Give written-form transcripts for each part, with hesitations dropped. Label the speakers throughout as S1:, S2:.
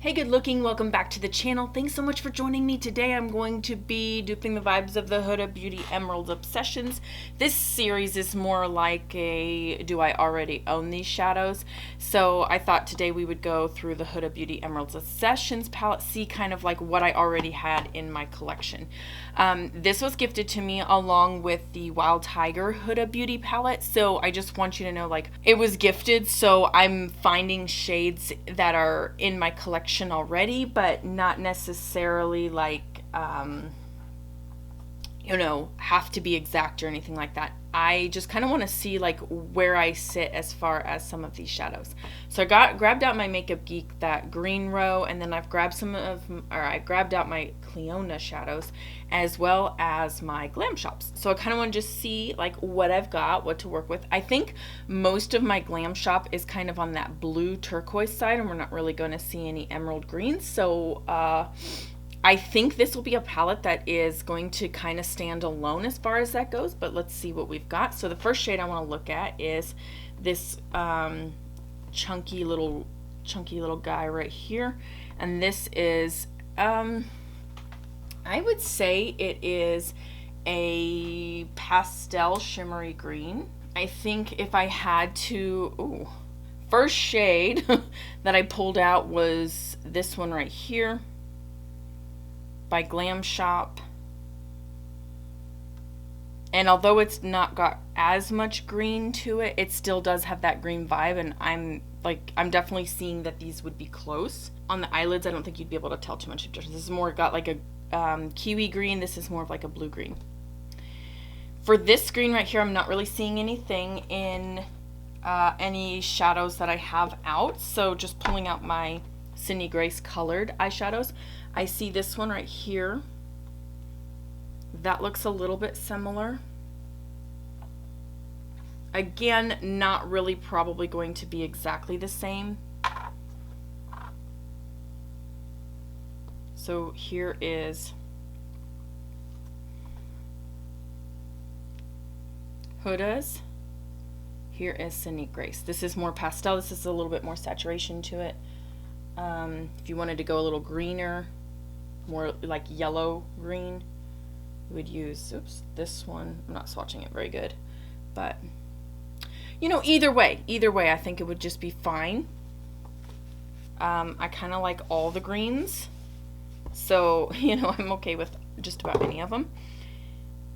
S1: Hey good looking, welcome back to the channel. Thanks so much for joining me. Today I'm going to be duping the vibes of the Huda Beauty Emerald Obsessions. This series is more like a do I already own these shadows? So I thought today we would go through the Huda Beauty Emerald Obsessions palette, see kind of like what I already had in my collection. This was gifted to me along with the Wild Tiger Huda Beauty palette, so I just want you to know like it was gifted, so I'm finding shades that are in my collection already, but not necessarily like you know, have to be exact or anything like that. I just kind of want to see like where I sit as far as some of these shadows. So I grabbed out my Makeup Geek, that green row, and then I grabbed out my Cliona shadows as well as my Glam Shops. So I kind of want to just see like what I've got, what to work with. I think most of my Glam Shop is kind of on that blue turquoise side, and we're not really going to see any emerald greens. So I think this will be a palette that is going to kind of stand alone as far as that goes, but let's see what we've got. So the first shade I want to look at is this chunky little guy right here, and this is I would say it is a pastel shimmery green. I think if I had to, first shade that I pulled out was this one right here by Glam Shop, and although it's not got as much green to it, it still does have that green vibe, and I'm definitely seeing that these would be close. On the eyelids I don't think you'd be able to tell too much of a difference. This is more got like a kiwi green, this is more of like a blue green. For this green right here, I'm not really seeing anything in any shadows that I have out, so just pulling out my Sydney Grace colored eyeshadows, I see this one right here. That looks a little bit similar. Again, not really probably going to be exactly the same. So here is Huda's. Here is Sydney Grace. This is more pastel. This is a little bit more saturation to it. If you wanted to go a little greener, more like yellow green, you would use this one. I'm not swatching it very good, but you know, either way I think it would just be fine. I kind of like all the greens, so you know, I'm okay with just about any of them.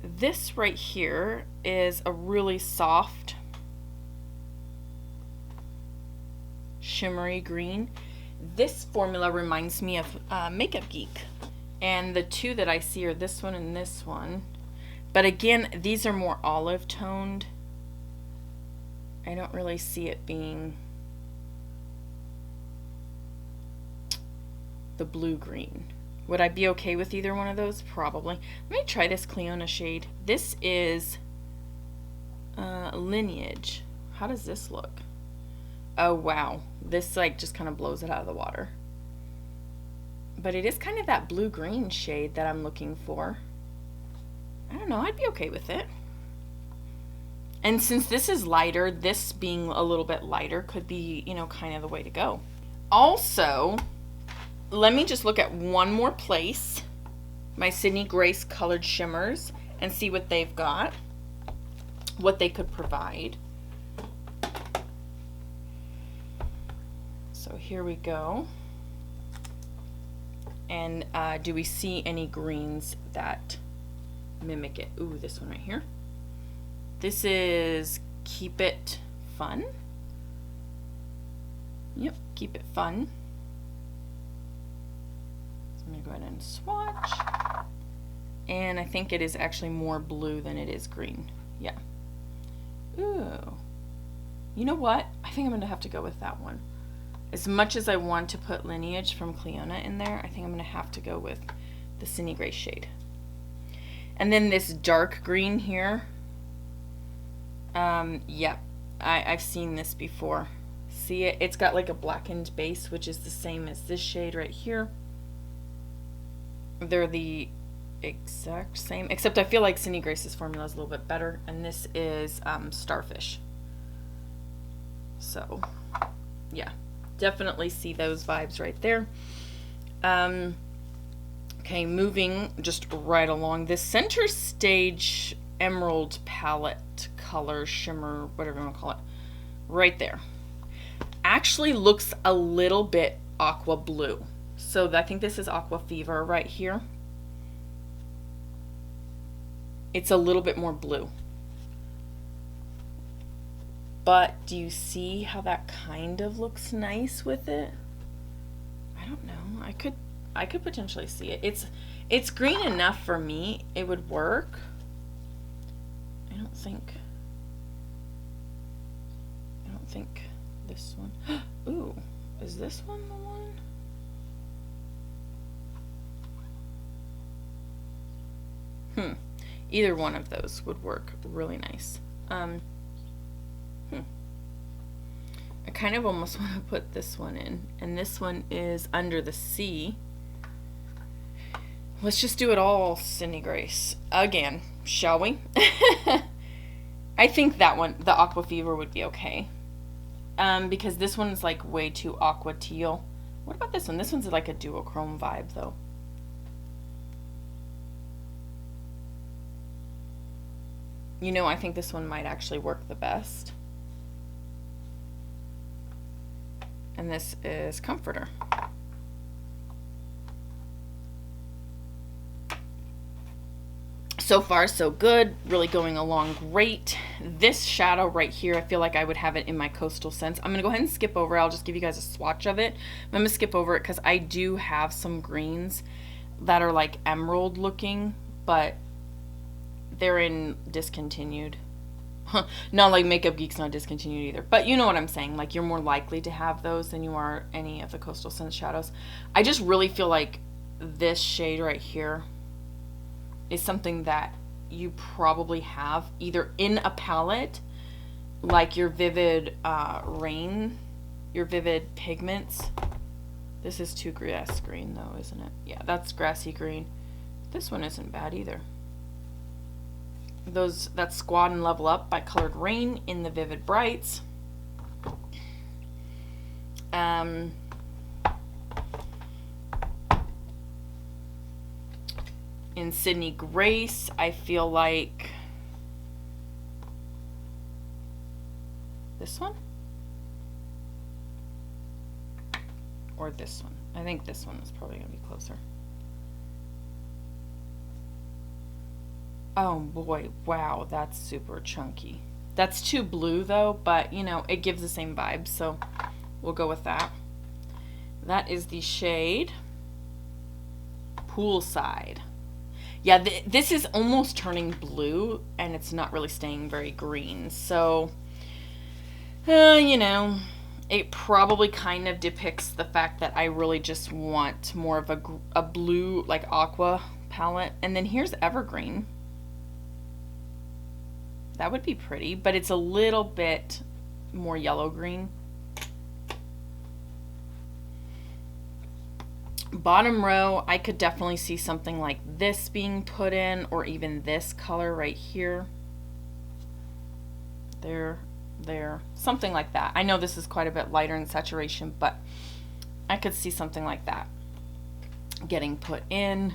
S1: This right here is a really soft shimmery green. This formula reminds me of Makeup Geek, and the two that I see are this one and this one, but again these are more olive toned. I don't really see it being the blue green. Would I be okay with either one of those? Probably. Let me try this Cliona shade. This is Lineage. How does this look? Oh wow, this like just kind of blows it out of the water. But it is kind of that blue-green shade that I'm looking for. I don't know, I'd be okay with it. And since this is lighter, this being a little bit lighter could be, you know, kind of the way to go. Also, let me just look at one more place, my Sydney Grace colored shimmers, and see what they've got, what they could provide. So here we go. And do we see any greens that mimic it? Ooh, this one right here. This is Keep It Fun. Yep, Keep It Fun. So I'm gonna go ahead and swatch. And I think it is actually more blue than it is green. Yeah. Ooh. You know what? I think I'm gonna have to go with that one. As much as I want to put Lineage from Cliona in there, I think I'm going to have to go with the Sydney Grace shade. And then this dark green here. Yep, I've seen this before. See it? It's got like a blackened base, which is the same as this shade right here. They're the exact same, except I feel like Sydney Grace's formula is a little bit better, and this is Starfish. So, yeah. Definitely see those vibes right there. Okay, moving just right along this center stage emerald palette color, shimmer, whatever you want to call it, right there. Actually looks a little bit aqua blue. So I think this is Aqua Fever right here. It's a little bit more blue. But do you see how that kind of looks nice with it? I don't know. I could potentially see it. It's green enough for me. It would work. I don't think this one. Ooh, is this one the one? Either one of those would work really nice. I kind of almost want to put this one in, and this one is Under the Sea. Let's just do it all, Sydney Grace. Again, shall we? I think that one, the Aqua Fever, would be okay. Because this one's like way too aqua teal. What about this one? This one's like a duochrome vibe though. You know, I think this one might actually work the best. And this is Comforter. So far, so good. Really going along great. This shadow right here, I feel like I would have it in my Coastal Scents. I'm going to go ahead and skip over. I'll just give you guys a swatch of it. I'm going to skip over it because I do have some greens that are like emerald looking, but they're in discontinued. Not like Makeup Geek's not discontinued either, but you know what I'm saying. Like, you're more likely to have those than you are any of the Coastal Scents shadows. I just really feel like this shade right here is something that you probably have either in a palette, like your Vivid Rain, your Vivid Pigments. This is too grass green though, isn't it? Yeah, that's grassy green. This one isn't bad either. That's Squad and Level Up by Colored Rain in the Vivid Brights. In Sydney Grace, I feel like this one or this one. I think this one is probably going to be closer. Oh boy, wow, that's super chunky. That's too blue though, but you know, it gives the same vibe, so we'll go with that. That is the shade Poolside. Yeah, this is almost turning blue, and it's not really staying very green, so you know, it probably kind of depicts the fact that I really just want more of a blue, like aqua palette. And then here's Evergreen. That would be pretty, but it's a little bit more yellow green. Bottom row, I could definitely see something like this being put in, or even this color right here. There, something like that. I know this is quite a bit lighter in saturation, but I could see something like that getting put in,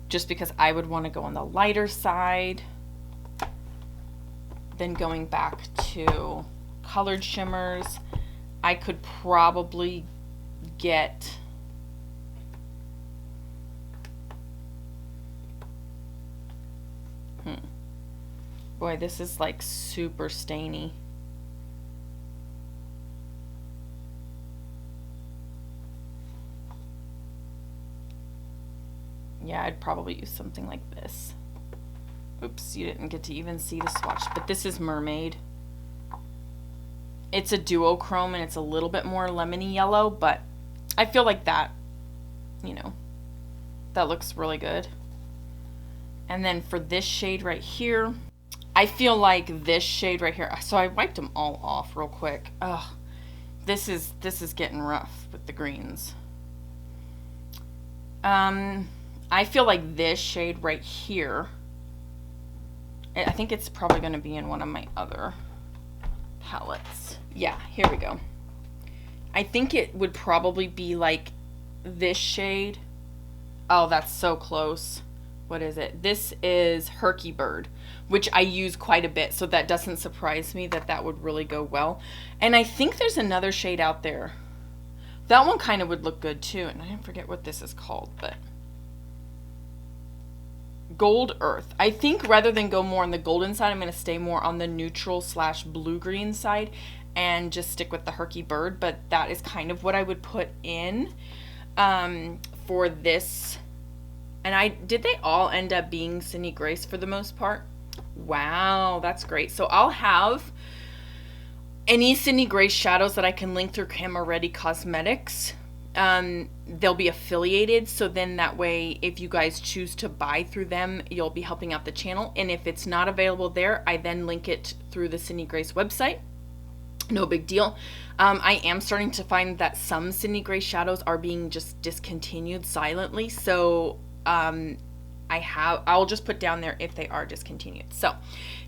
S1: just because I would want to go on the lighter side. Then going back to colored shimmers, I could probably get boy, this is like super stainy. Yeah, I'd probably use something like this. Oops, you didn't get to even see the swatch, but this is Mermaid. It's a duochrome and it's a little bit more lemony yellow, but I feel like that, you know, that looks really good. And then for this shade right here, I feel like this shade right here, so I wiped them all off real quick. Ugh, this is getting rough with the greens. I feel like this shade right here, I think it's probably going to be in one of my other palettes. Yeah, here we go. I think it would probably be like this shade. Oh, that's so close. What is it? This is Herky Bird, which I use quite a bit, so that doesn't surprise me that that would really go well. And I think there's another shade out there. That one kind of would look good too, and I forget what this is called, but Gold Earth. I think rather than go more on the golden side, I'm going to stay more on the neutral / blue-green side and just stick with the Herky Bird, but that is kind of what I would put in for this. And did they all end up being Cindy Grace for the most part? Wow, that's great. So I'll have any Cindy Grace shadows that I can link through Camera Ready Cosmetics. They'll be affiliated, so then that way if you guys choose to buy through them, you'll be helping out the channel. And if it's not available there, I then link it through the Cindy Grace website. No big deal. I am starting to find that some Cindy Grace shadows are being just discontinued silently, so I'll just put down there if they are discontinued. So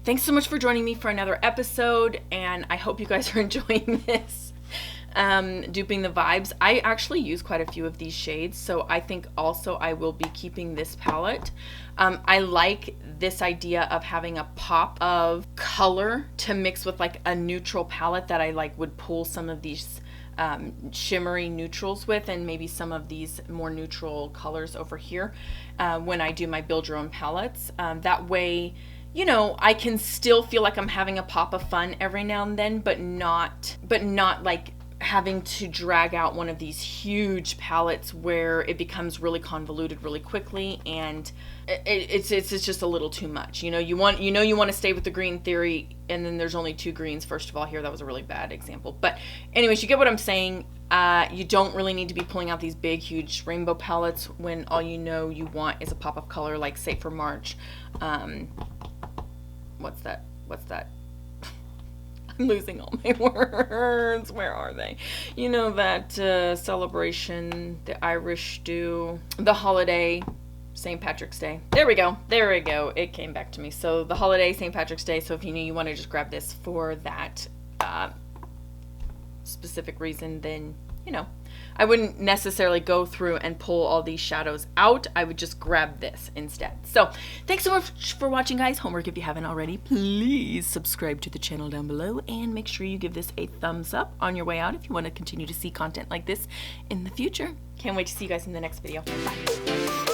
S1: thanks so much for joining me for another episode, and I hope you guys are enjoying this. Duping the Vibes. I actually use quite a few of these shades, so I think also I will be keeping this palette. I like this idea of having a pop of color to mix with like a neutral palette that I like would pull some of these shimmery neutrals with, and maybe some of these more neutral colors over here when I do my build your own palettes. That way, you know, I can still feel like I'm having a pop of fun every now and then, but not like having to drag out one of these huge palettes where it becomes really convoluted really quickly, and it's just a little too much. You want to stay with the green theory, and then there's only 2 greens. First of all, here that was a really bad example, but anyways, you get what I'm saying. You don't really need to be pulling out these big huge rainbow palettes when all you want is a pop of color, like say for March. What's that? I'm losing all my words. Where are they? You know that celebration the Irish do, the holiday, St. Patrick's Day. There we go. It came back to me. So the holiday, St. Patrick's Day. So if you want to just grab this for that specific reason, then I wouldn't necessarily go through and pull all these shadows out. I would just grab this instead. So thanks so much for watching, guys. Homework, if you haven't already, please subscribe to the channel down below, and make sure you give this a thumbs up on your way out if you want to continue to see content like this in the future. Can't wait to see you guys in the next video. Bye.